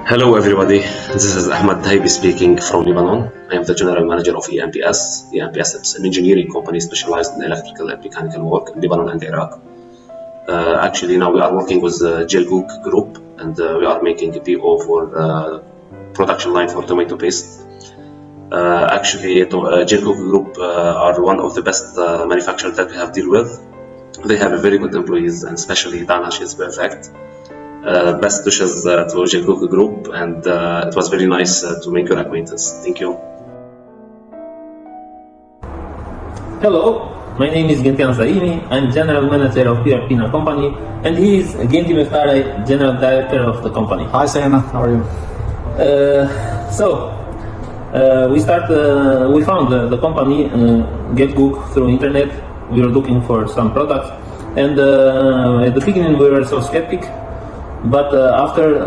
Hello everybody, this is Ahmad Daibi speaking from Lebanon. I am the General Manager of EMPS. EMPS is an engineering company specialized in electrical and mechanical work in Lebanon and Iraq. Actually now we are working with the Gelgoog group and we are making a PO for production line for tomato paste. Gelgoog group are one of the best manufacturers that we have dealt with. They have very good employees and especially Dana, she is perfect. Best wishes to Gelgoog Group, and it was very nice to make your acquaintance. Thank you. Hello, my name is Gentian Zaimi. I'm General Manager of European Company, and he is Genti Meftare, General Director of the company. Hi Sayana, how are you? We found the company Gelgoog through internet. We were looking for some products, and at the beginning we were so skeptic. But after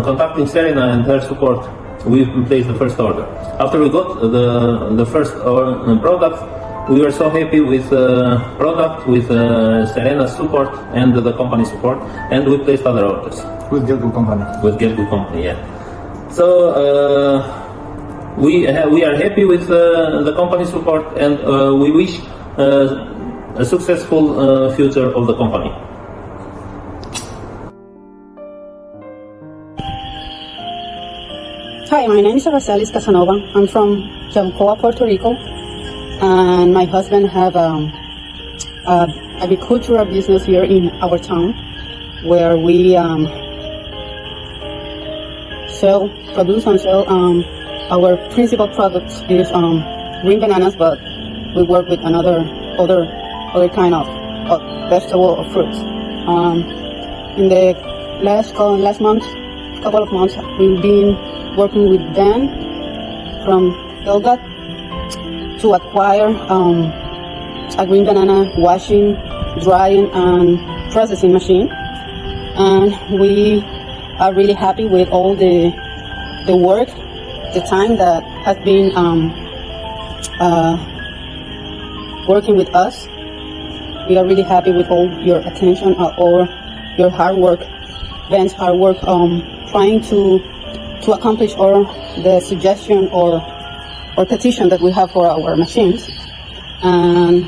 contacting Serena and her support, we placed the first order. After we got the first product, we were so happy with the product, with Serena's support and the company support, and we placed other orders. With Gelgoog Company? With Gelgoog Company, yeah. So we are happy with the company support, and we wish a successful future of the company. Hi, my name is Aracelis Casanova. I'm from Jaucoa, Puerto Rico, and my husband have agricultural business here in our town, where we produce and sell. Our principal product is green bananas, but we work with other kind of vegetable or fruits. In the couple of months, we've been working with Dan from Gelgoog to acquire a green banana washing, drying, and processing machine. And we are really happy with all the work, the time that has been working with us. We are really happy with all your attention or your hard work, Ben's hard work, trying to accomplish all the suggestion or petition that we have for our machines. And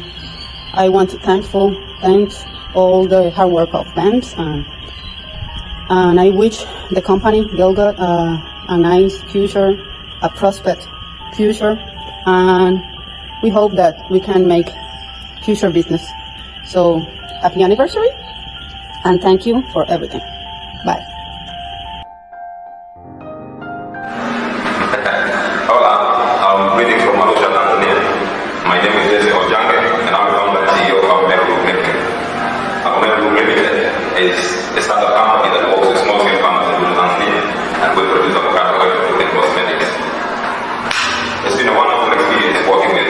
I want to thank all the hard work of them, and I wish the company Gelgoog a nice future, a prosperous future, and we hope that we can make future business. So happy anniversary, and thank you for everything. Bye. My name is Gelgoog, and I'm the founder and CEO of Gelgoog. Gelgoog is a startup company that works with small-scale farmers in rural landscape, and we produce avocado oil and cosmetics. It's been a wonderful experience working in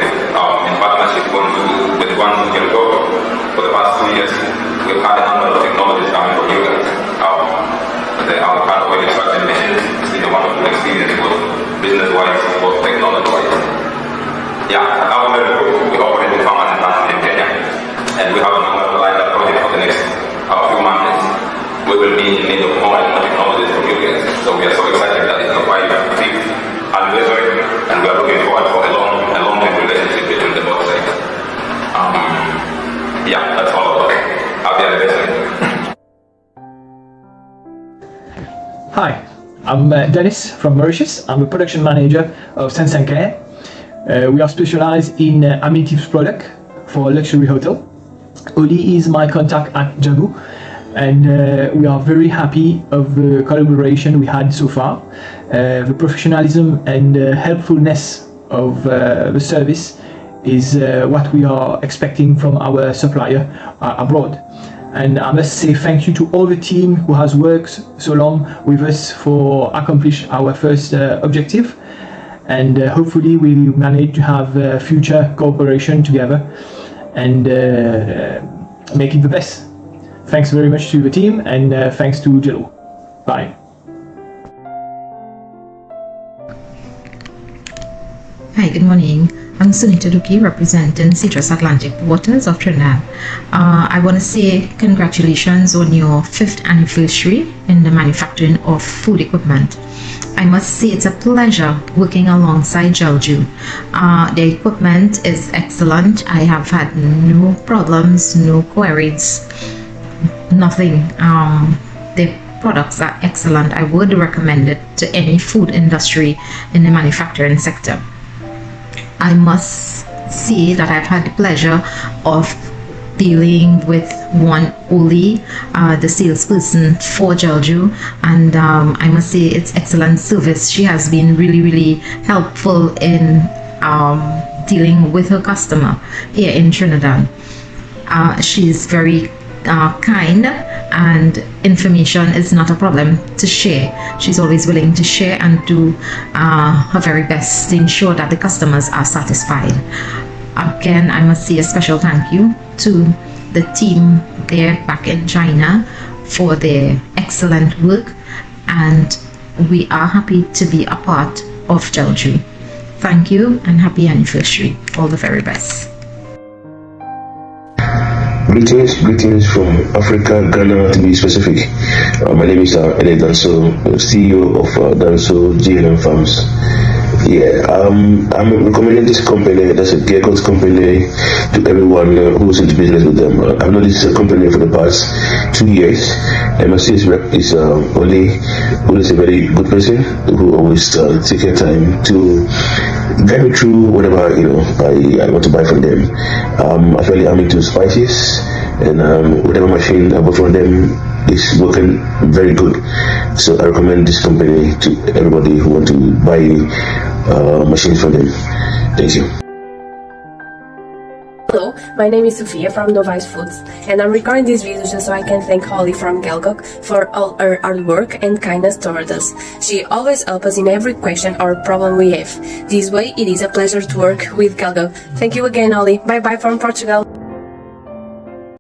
partnership with Gelgoog. For the past 2 years, we've had a number of technologies coming from you guys. The avocado oil extraction machine has been a wonderful experience, both business-wise, both technology-wise. Yeah, our group, we operate in farmers and ranchers in Kenya, and we have another lineup project for the next few months. We will be in need of more and more technologies from you guys. So we are so excited that it's a 5th anniversary, and we are looking forward for a long-term relationship between the both sides. Yeah, that's all about it. Happy anniversary. Hi, I'm Dennis from Mauritius. I'm a production manager of Sensenke. We are specialized in amenities product for a luxury hotel. Oli is my contact at Jabu, and we are very happy of the collaboration we had so far. The professionalism and helpfulness of the service is what we are expecting from our supplier abroad. And I must say thank you to all the team who has worked so long with us for accomplish our first objective. And hopefully we manage to have future cooperation together and make it the best. Thanks very much to the team, and thanks to Jello. Bye. Hi, good morning. I'm Sunita Duki, representing Citrus Atlantic Waters of Trinidad. I want to say congratulations on your 5th anniversary in the manufacturing of food equipment. I must say it's a pleasure working alongside Gelgoog. The equipment is excellent. I have had no problems, no queries, nothing. The products are excellent. I would recommend it to any food industry in the manufacturing sector. I must say that I've had the pleasure of dealing with one Oli, the salesperson for Gelgoog, and I must say it's excellent service. She has been really helpful in dealing with her customer here in Trinidad. She's very kind, and information is not a problem to share. She's always willing to share and do her very best to ensure that the customers are satisfied. Again, I must say a special thank you to the team there back in China for their excellent work, and we are happy to be a part of Gelgoog. Thank you and happy anniversary. All the very best. Greetings from Africa, Ghana to be specific. My name is Ede Danso, CEO of Danso GLM Farms. Yeah, I'm recommending this company. That's a Gelgoog company to everyone who's into business with them. I've known this company for the past 2 years. MSC is always a very good person who always take her time to guide me through whatever I want to buy from them. Actually, I'm into spices, and whatever machine I bought from them is working very good. So I recommend this company to everybody who want to buy machines from them. Thank you. Hello, my name is Sophia from Novice Foods, and I'm recording this video just so I can thank Holly from Gelgoog for all her hard work and kindness toward us. She always helps us in every question or problem we have. This way, it is a pleasure to work with Gelgoog. Thank you again, Holly. Bye bye from Portugal.